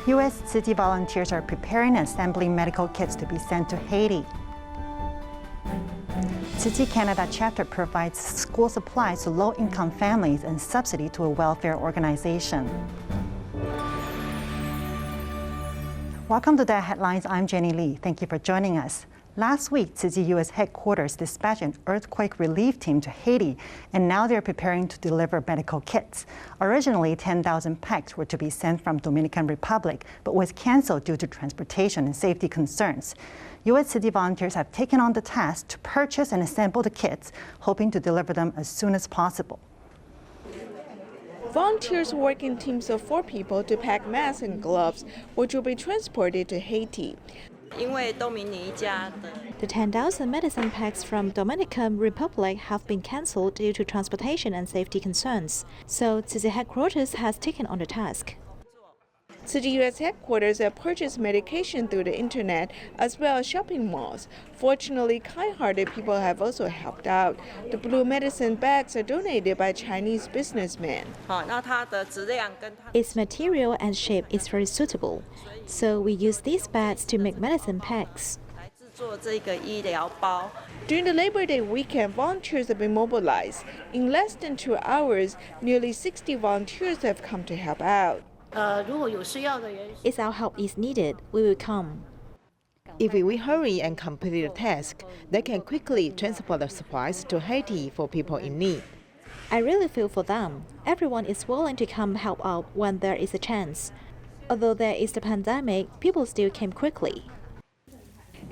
U.S. Tzu Chi volunteers are preparing and assembling medical kits to be sent to Haiti. Tzu Chi Canada Chapter provides school supplies to low-income families and subsidy to a welfare organization. Welcome to DaAi Headlines. I'm Jenny Lee. Thank you for joining us. Last week, Tzu Chi U.S. headquarters dispatched an earthquake relief team to Haiti, and now they're preparing to deliver medical kits. Originally, 10,000 packs were to be sent from Dominican Republic, but was canceled due to transportation and safety concerns. U.S. Tzu Chi volunteers have taken on the task to purchase and assemble the kits, hoping to deliver them as soon as possible. Volunteers work in teams of 4 people to pack masks and gloves, which will be transported to Haiti. The 10,000 medicine packs from Dominican Republic have been cancelled due to transportation and safety concerns, so Tzu Chi headquarters has taken on the task. Tzu Chi U.S. headquarters have purchased medication through the internet as well as shopping malls. Fortunately, kind-hearted people have also helped out. The blue medicine bags are donated by Chinese businessmen. Its material and shape is very suitable, so we use these bags to make medicine packs. During the Labor Day weekend, volunteers have been mobilized. In less than 2 hours, nearly 60 volunteers have come to help out. If our help is needed, we will come. If we hurry and complete the task, they can quickly transport the supplies to Haiti for people in need. I really feel for them. Everyone is willing to come help out when there is a chance. Although there is the pandemic, people still came quickly.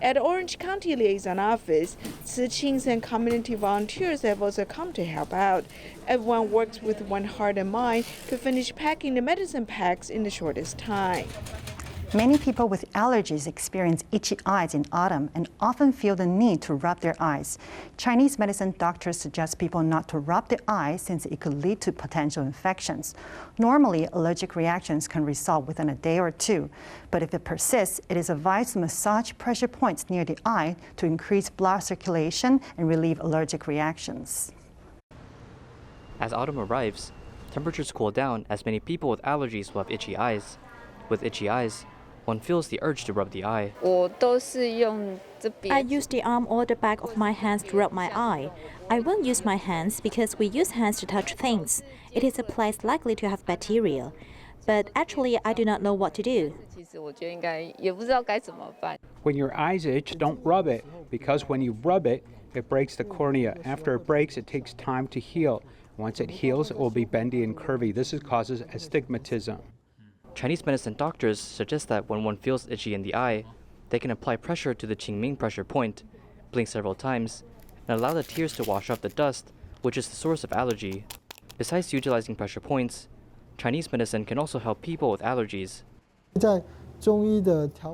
At the Orange County Liaison Office, Tzu Chis and community volunteers have also come to help out. Everyone works with one heart and mind to finish packing the medicine packs in the shortest time. Many people with allergies experience itchy eyes in autumn and often feel the need to rub their eyes. Chinese medicine doctors suggest people not to rub the eye since it could lead to potential infections. Normally, allergic reactions can resolve within a day or 2, but if it persists, it is advised to massage pressure points near the eye to increase blood circulation and relieve allergic reactions. As autumn arrives, temperatures cool down as many people with allergies will have itchy eyes. With itchy eyes, one feels the urge to rub the eye. I use the arm or the back of my hands to rub my eye. I won't use my hands because we use hands to touch things. It is a place likely to have bacteria. But actually, I do not know what to do. When your eyes itch, don't rub it, because when you rub it, it breaks the cornea. After it breaks, it takes time to heal. Once it heals, it will be bendy and curvy. This causes astigmatism. Chinese medicine doctors suggest that when one feels itchy in the eye, they can apply pressure to the Qingming pressure point, blink several times, and allow the tears to wash off the dust, which is the source of allergy. Besides utilizing pressure points, Chinese medicine can also help people with allergies. On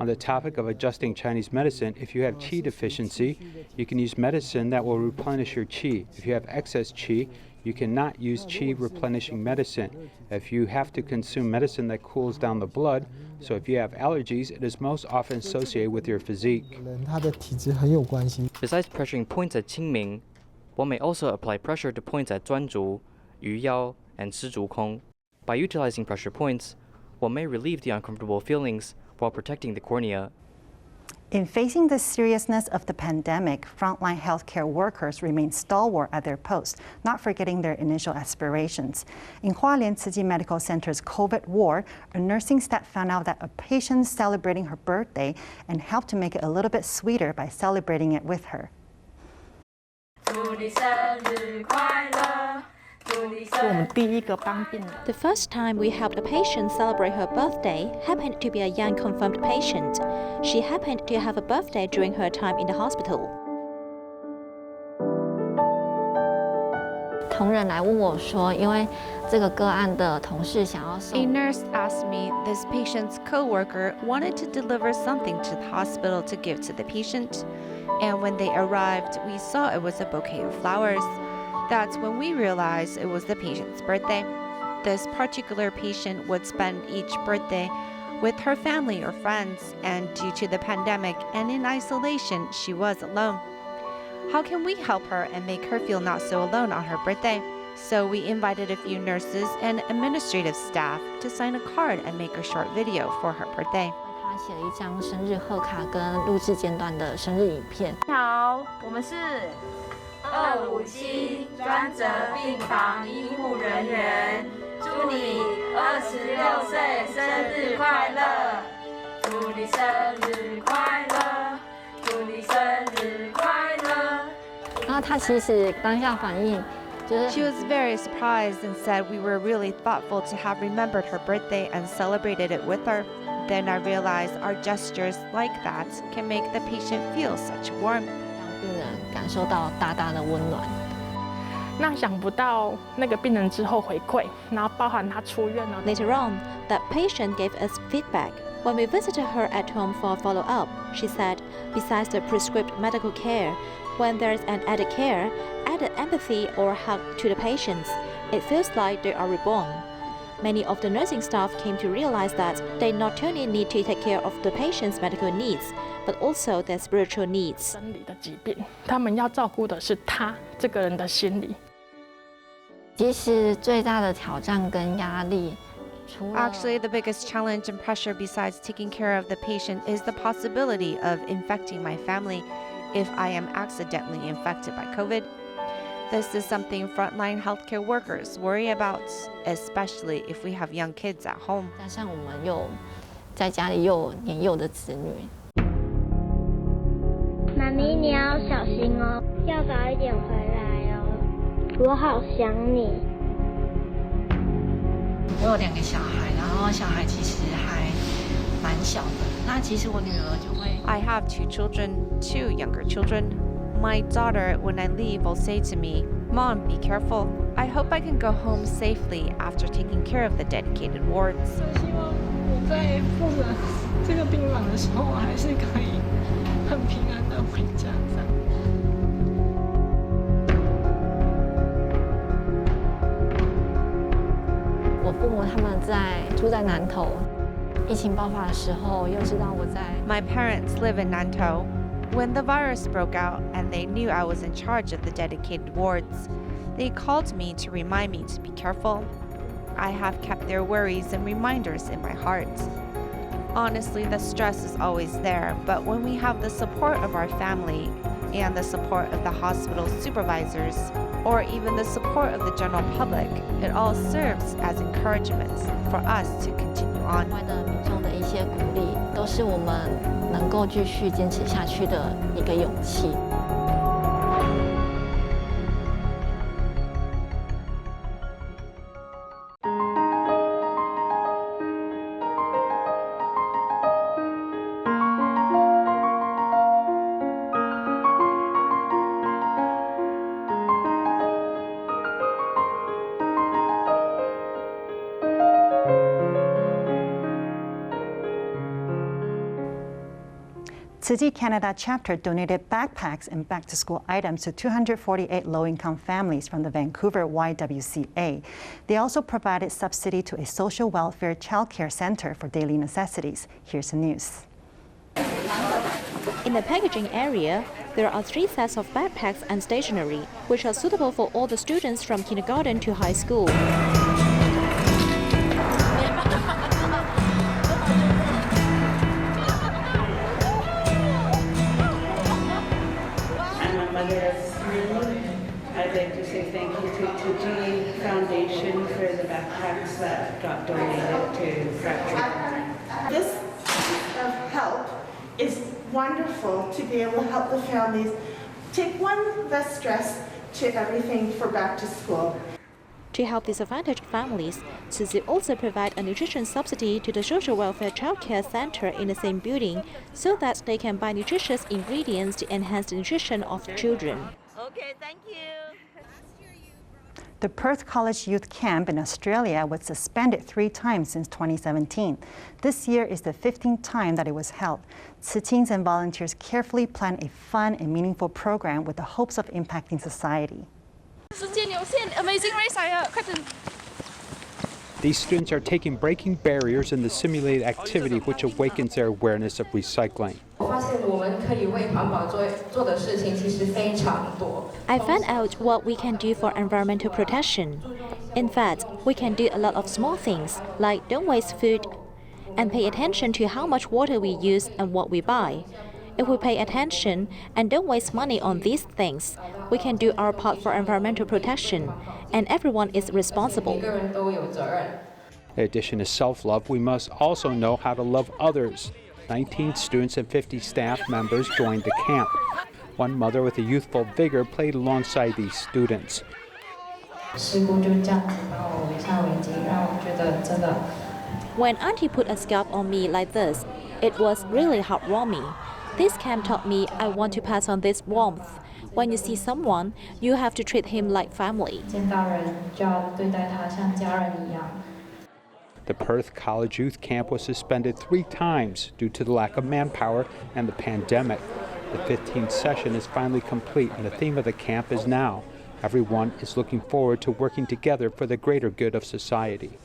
the topic of adjusting Chinese medicine, if you have qi deficiency, you can use medicine that will replenish your qi. If you have excess qi, you cannot use qi replenishing medicine. If you have to consume medicine that cools down the blood, so if you have allergies, it is most often associated with your physique. Besides pressuring points at Qingming, one may also apply pressure to points at Zhuanzhu, Yuyao, and Shizhukong. By utilizing pressure points, one may relieve the uncomfortable feelings while protecting the cornea. In facing the seriousness of the pandemic, frontline healthcare workers remain stalwart at their posts, not forgetting their initial aspirations. In Hualien Tzu Chi Medical Center's COVID ward, a nursing staff found out that a patient is celebrating her birthday and helped to make it a little bit sweeter by celebrating it with her. The first time we helped a patient celebrate her birthday happened to be a young confirmed patient. She happened to have a birthday during her time in the hospital. A nurse asked me this patient's co-worker wanted to deliver something to the hospital to give to the patient, and when they arrived, we saw it was a bouquet of flowers. That's when we realized it was the patient's birthday. This particular patient would spend each birthday with her family or friends, and due to the pandemic and in isolation, she was alone. How can we help her and make her feel not so alone on her birthday? So we invited a few nurses and administrative staff to sign a card and make a short video for her birthday. 他写了一张生日贺卡跟录制简短的生日影片。好，我们是257专责病房医护人员，祝你26岁生日快乐！祝你生日快乐！祝你生日快乐！然后他其实当下反应。She was very surprised and said we were really thoughtful to have remembered her birthday and celebrated it with her. Then I realized our gestures like that can make the patient feel such warmth. 让病人感受到大大的温暖。那想不到那个病人之后回馈，然后包含他出院了。 Later on, that patient gave us feedback. When we visited her at home for follow-up, she said, besides the prescribed medical care, when there's an added care, added empathy or hug to the patients, it feels like they are reborn. Many of the nursing staff came to realize that they not only need to take care of the patient's medical needs, but also their spiritual needs. 生理的疾病，他们要照顾的是他这个人的心理。其实最大的挑战跟压力。 Actually, the biggest challenge and pressure besides taking care of the patient is the possibility of infecting my family if I am accidentally infected by COVID. This is something frontline healthcare workers worry about, especially if we have young kids at home. 加上我们又在家里又有年幼的子女。妈咪，你要小心哦，要早一点回来哦，我好想你。 我有2个小孩，然后小孩其实还蛮小的。那其实我女儿就会。I have 2 children, 2 younger children. My daughter, when I leave, will say to me, "Mom, be careful. I hope I can go home safely after taking care of the dedicated wards." 希望我在负责这个病房的时候，我还是可以很平安的回家。我父母他们住在南投，疫情爆发的时候，又知道我在。My parents live in Nantou. When the virus broke out and they knew I was in charge of the dedicated wards, they called me to remind me to be careful. I have kept their worries and reminders in my heart. Honestly, the stress is always there, but when we have the support of our family and the support of the hospital supervisors, or even the support of the general public, it all serves as encouragement for us to continue on. 外的民众的一些鼓励，都是我们能够继续坚持下去的一个勇气。Tzu Chi Canada Chapter donated backpacks and back-to-school items to 248 low-income families from the Vancouver YWCA. They also provided subsidy to a social welfare childcare center for daily necessities. Here's the news. In the packaging area, there are 3 sets of backpacks and stationery, which are suitable for all the students from kindergarten to high school. I'd like to say thank you to Tzu Chi Foundation for the backpacks that got donated to Fracture. This piece of help is wonderful to be able to help the families take one less stress to everything for back to school. To help disadvantaged families, Tzu Chi also provides a nutrition subsidy to the social welfare childcare center in the same building so that they can buy nutritious ingredients to enhance the nutrition of children. Okay, thank you. The Perth College Youth Camp in Australia was suspended 3 times since 2017. This year is the 15th time that it was held. Tzu Chis and volunteers carefully planned a fun and meaningful program with the hopes of impacting society. Amazing race, These students are breaking barriers in the simulated activity, which awakens their awareness of recycling. I found out what we can do for environmental protection. In fact, we can do a lot of small things, like don't waste food and pay attention to how much water we use and what we buy. If we pay attention and don't waste money on these things, we can do our part for environmental protection, and everyone is responsible. In addition to self-love, we must also know how to love others. 19 students and 50 staff members joined the camp. One mother with a youthful vigor played alongside these students. When Auntie put a scalp on me like this, it was really heartwarming. This camp taught me I want to pass on this warmth. When you see someone, you have to treat him like family. The Perth College Youth Camp was suspended 3 times due to the lack of manpower and the pandemic. The 15th session is finally complete, and the theme of the camp is now. Everyone is looking forward to working together for the greater good of society.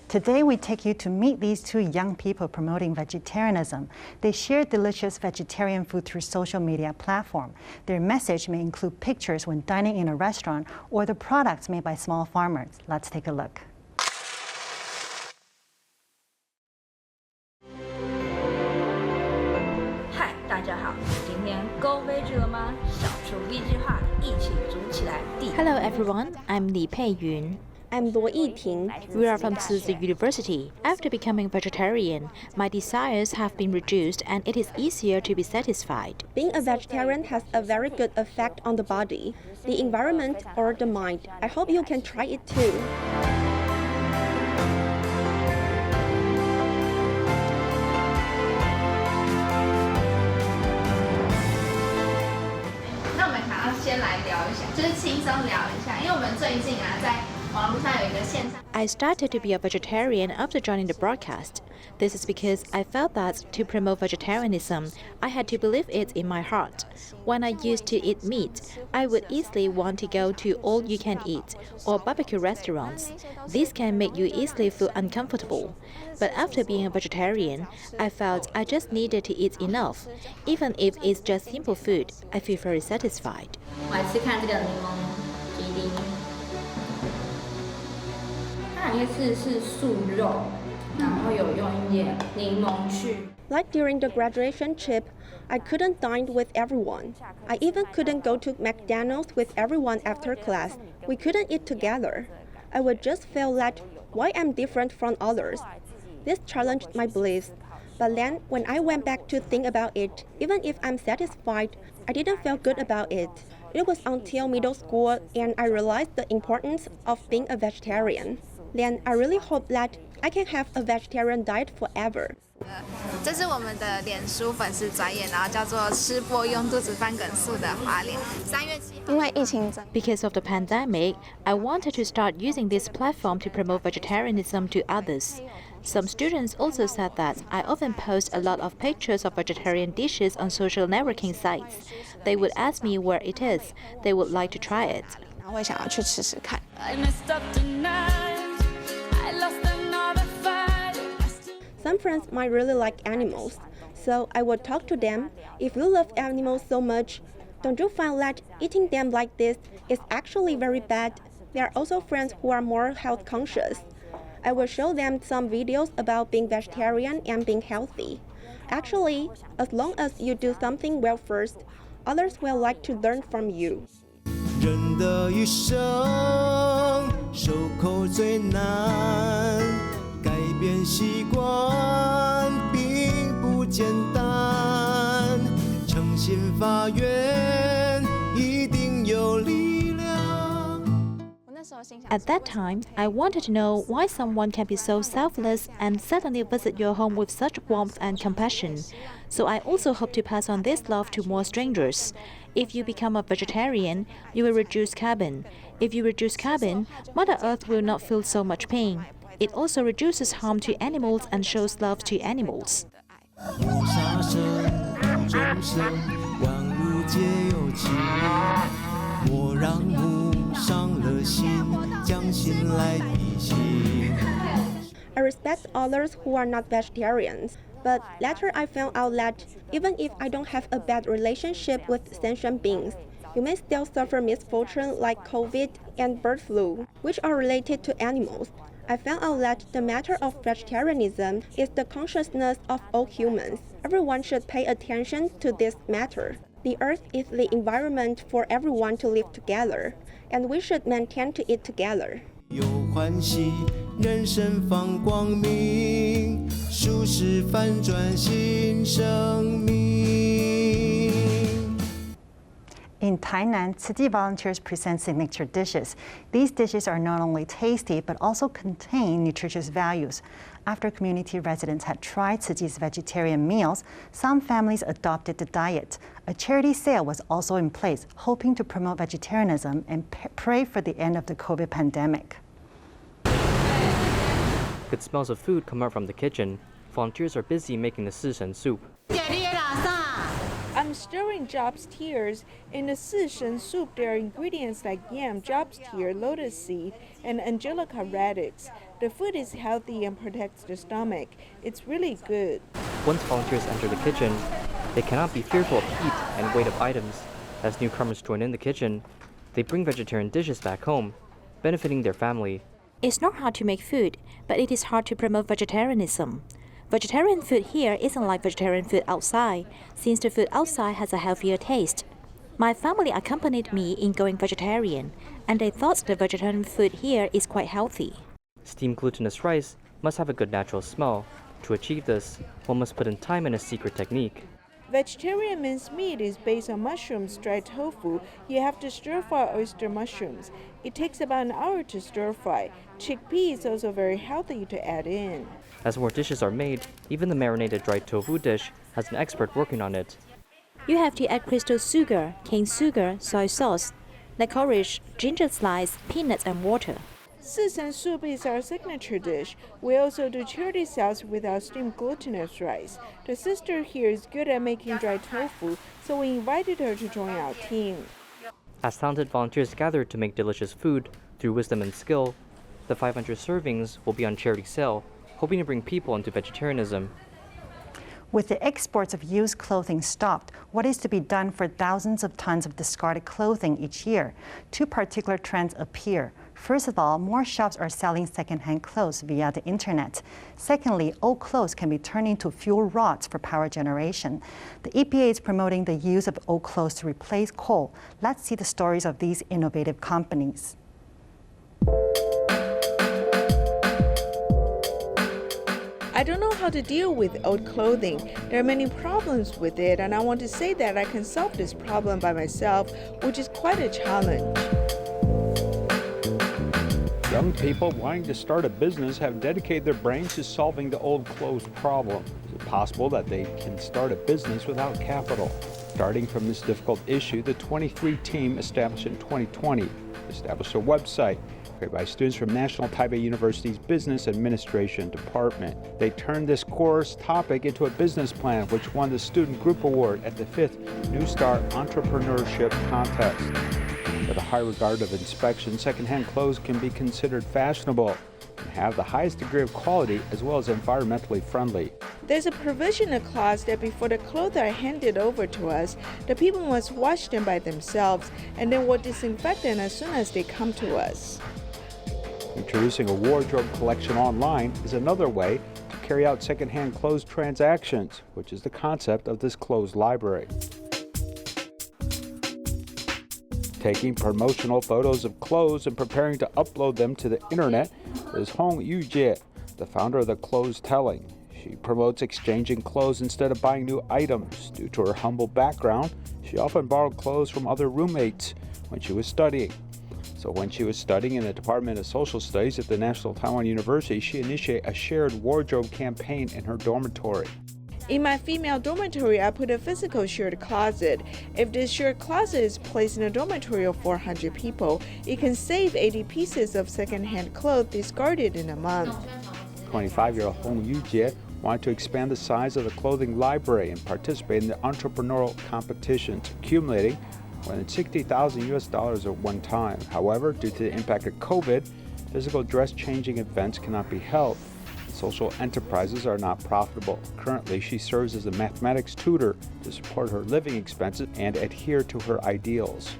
Today, we take you to meet these 2 young people promoting vegetarianism. They share delicious vegetarian food through social media platform. Their message may include pictures when dining in a restaurant or the products made by small farmers. Let's take a look. Hi, 大家好，今天够veg了吗？少数 veg 化，一起煮起来。 Hello everyone, I'm Li Peiyun. I'm Luo Yiting. We are from Tzu Chi University. After becoming vegetarian, my desires have been reduced and it is easier to be satisfied. Being a vegetarian has a very good effect on the body, the environment, or the mind. I hope you can try it too. I started to be a vegetarian after joining the broadcast. This is because I felt that to promote vegetarianism, I had to believe it in my heart. When I used to eat meat, I would easily want to go to all-you-can-eat or barbecue restaurants. This can make you easily feel uncomfortable. But after being a vegetarian, I felt I just needed to eat enough. Even if it's just simple food, I feel very satisfied. Like during the graduation trip, I couldn't dine with everyone. I even couldn't go to McDonald's with everyone after class. We couldn't eat together. I would just feel like why I'm different from others. This challenged my beliefs. But then, when I went back to think about it, even if I'm satisfied, I didn't feel good about it. It was until middle school and I realized the importance of being a vegetarian. Then I really hope that I can have a vegetarian diet forever. 这是我们的脸书粉丝专页，然后叫做吃播用肚子翻梗素的花莲。3月7号。Because of the pandemic, I wanted to start using this platform to promote vegetarianism to others. Some students also said that I often post a lot of pictures of vegetarian dishes on social networking sites. They would ask me where it is. They would like to try it. Some friends might really like animals, so I would talk to them. If you love animals so much, don't you find that eating them like this is actually very bad? There are also friends who are more health conscious. I will show them some videos about being vegetarian and being healthy. Actually, as long as you do something well first, others will like to learn from you. 人的一生守口最难，改变习惯并不简单，诚心发愿一定有力量。 At that time, I wanted to know why someone can be so selfless and suddenly visit your home with such warmth and compassion. So I also hope to pass on this love to more strangers. If you become a vegetarian, you will reduce carbon. If you reduce carbon, Mother Earth will not feel so much pain. It also reduces harm to animals and shows love to animals. 杀生众生，万物皆有情，莫让母伤了心，将心来提醒。I respect others who are not vegetarians. But later I found out that even if I don't have a bad relationship with sentient beings, you may still suffer misfortune like COVID and bird flu, which are related to animals. I found out that the matter of vegetarianism is the consciousness of all humans. Everyone should pay attention to this matter. The earth is the environment for everyone to live together, and we should maintain to it together. 有欢喜，人生放光明，舒适反转新生命。 In Tainan, Tzu Chi volunteers present signature dishes. These dishes are not only tasty, but also contain nutritious values. After community residents had tried Tzu Chi's vegetarian meals, some families adopted the diet. A charity sale was also in place, hoping to promote vegetarianism and pray for the end of the COVID pandemic. Good smells of food come out from the kitchen. Volunteers are busy making the sishen soup. I'm stirring job's tears. In the sishen soup, there are ingredients like yam, job's tear, lotus seed, and angelica radix. The food is healthy and protects the stomach. It's really good. Once volunteers enter the kitchen, they cannot be fearful of heat and weight of items. As newcomers join in the kitchen, they bring vegetarian dishes back home, benefiting their family. It's not hard to make food, but it is hard to promote vegetarianism. Vegetarian food here isn't like vegetarian food outside, since the food outside has a healthier taste. My family accompanied me in going vegetarian, and they thought the vegetarian food here is quite healthy. Steamed glutinous rice must have a good natural smell. To achieve this, one must put in time and a secret technique. Vegetarian minced meat is based on mushrooms, dried tofu. You have to stir-fry oyster mushrooms. It takes about an hour to stir-fry. Chickpea is also very healthy to add in. As more dishes are made, even the marinated dried tofu dish has an expert working on it. You have to add crystal sugar, cane sugar, soy sauce, licorice, ginger slice, peanuts, and water. Sishen soup is our signature dish. We also do charity sales with our steamed glutinous rice. The sister here is good at making dried tofu, so we invited her to join our team. As talented volunteers gather to make delicious food through wisdom and skill, the 500 servings will be on charity sale, hoping to bring people into vegetarianism. With the exports of used clothing stopped, what is to be done for thousands of tons of discarded clothing each year? Two particular trends appear. First of all, more shops are selling secondhand clothes via the internet. Secondly, old clothes can be turned into fuel rods for power generation. The EPA is promoting the use of old clothes to replace coal. Let's see the stories of these innovative companies. I don't know how to deal with old clothing. There are many problems with it, and I want to say that I can solve this problem by myself, which is quite a challenge. Young people wanting to start a business have dedicated their brains to solving the old clothes problem. Is it possible that they can start a business without capital? Starting from this difficult issue, the 23 team established in 2020 established a website created by students from National Taipei University's Business Administration Department. They turned this course topic into a business plan, which won the Student Group Award at the 5th New Star Entrepreneurship Contest. With a high regard of inspection, secondhand clothes can be considered fashionable and have the highest degree of quality as well as environmentally friendly. There's a provisional clause that before the clothes are handed over to us, the people must wash them by themselves, and then we'll disinfect them as soon as they come to us. Introducing a wardrobe collection online is another way to carry out secondhand clothes transactions, which is the concept of this clothes library. Taking promotional photos of clothes and preparing to upload them to the internet is Hong Yujie, the founder of the Clothes Telling. She promotes exchanging clothes instead of buying new items. Due to her humble background, she often borrowed clothes from other roommates when she was studying. So when she was studying in the Department of Social Studies at the National Taiwan University, she initiated a shared wardrobe campaign in her dormitory. In my female dormitory, I put a physical shared closet. If this shared closet is placed in a dormitory of 400 people, it can save 80 pieces of secondhand clothes discarded in a month. 25-year-old Hong Yujie wanted to expand the size of the clothing library and participate in the entrepreneurial competitions, accumulating more than $60,000 at one time. However, due to the impact of COVID, physical dress changing events cannot be held. Social enterprises are not profitable. Currently, she serves as a mathematics tutor to support her living expenses and adhere to her ideals.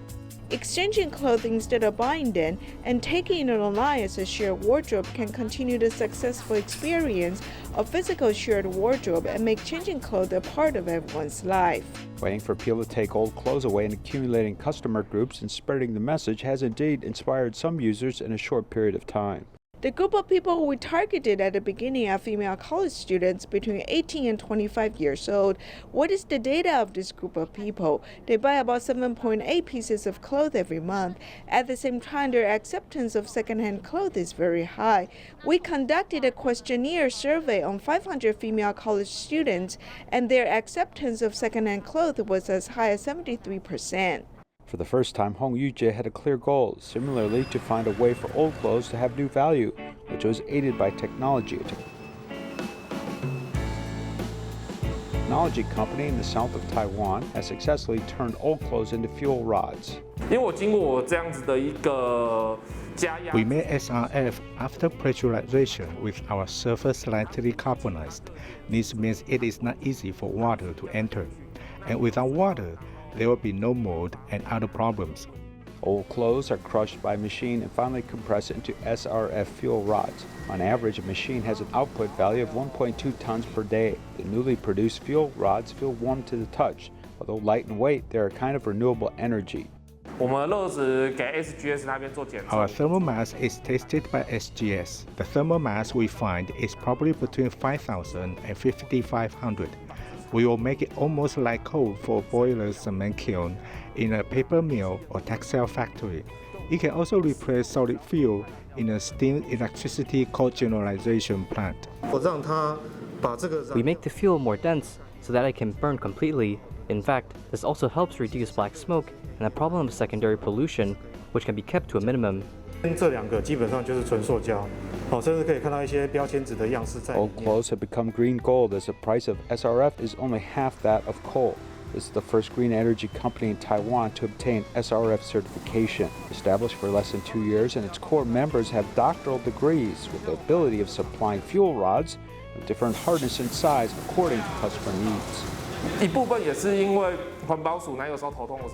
Exchanging clothing instead of buying them and taking it online as a shared wardrobe can continue the successful experience of physical shared wardrobe and make changing clothes a part of everyone's life. Waiting for people to take old clothes away and accumulating customer groups and spreading the message has indeed inspired some users in a short period of time. The group of people who we targeted at the beginning are female college students between 18 and 25 years old. What is the data of this group of people? They buy about 7.8 pieces of clothes every month. At the same time, their acceptance of secondhand clothes is very high. We conducted a questionnaire survey on 500 female college students, and their acceptance of secondhand clothes was as high as 73%. For the first time, Hong Yujie had a clear goal, similarly to find a way for old clothes to have new value, which was aided by technology. A technology company in the south of Taiwan has successfully turned old clothes into fuel rods. We made SRF after pressurization with our surface slightly carbonized. This means it is not easy for water to enter. And without water, there will be no mold and other problems. Old clothes are crushed by machine and finally compressed into SRF fuel rods. On average, a machine has an output value of 1.2 tons per day. The newly produced fuel rods feel warm to the touch. Although light in weight, they are a kind of renewable energy. Our thermal mass is tested by SGS. The thermal mass we find is probably between 5,000 and 5,500. We will make it almost like coal for boilers, cement kiln, in a paper mill or textile factory. It can also replace solid fuel in a steam electricity cogeneration plant. We make the fuel more dense so that it can burn completely. In fact, this also helps reduce black smoke and the problem of secondary pollution, which can be kept to a minimum. Old clothes have become green gold as the price of SRF is only half that of coal. This is the first green energy company in Taiwan to obtain SRF certification. Established for less than 2 years, and its core members have doctoral degrees with the ability of supplying fuel rods of different hardness and size according to customer needs.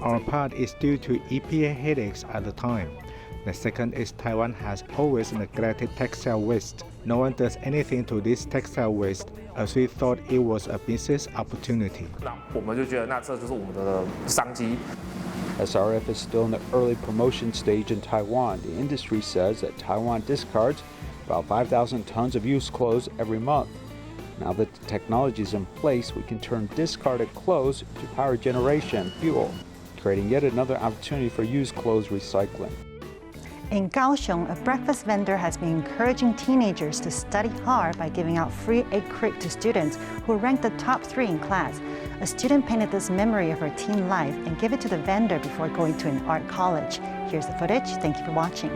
Our part is due to EPA headaches at the time. The second is Taiwan has always neglected textile waste. No one does anything to this textile waste, as we thought it was a business opportunity. SRF is still in the early promotion stage in Taiwan. The industry says that Taiwan discards about 5,000 tons of used clothes every month. Now that the technology is in place, we can turn discarded clothes into power generation and fuel, creating yet another opportunity for used clothes recycling. In Kaohsiung, a breakfast vendor has been encouraging teenagers to study hard by giving out free egg crate to students who ranked the top 3 in class. A student painted this memory of her teen life and gave it to the vendor before going to an art college. Here's the footage. Thank you for watching.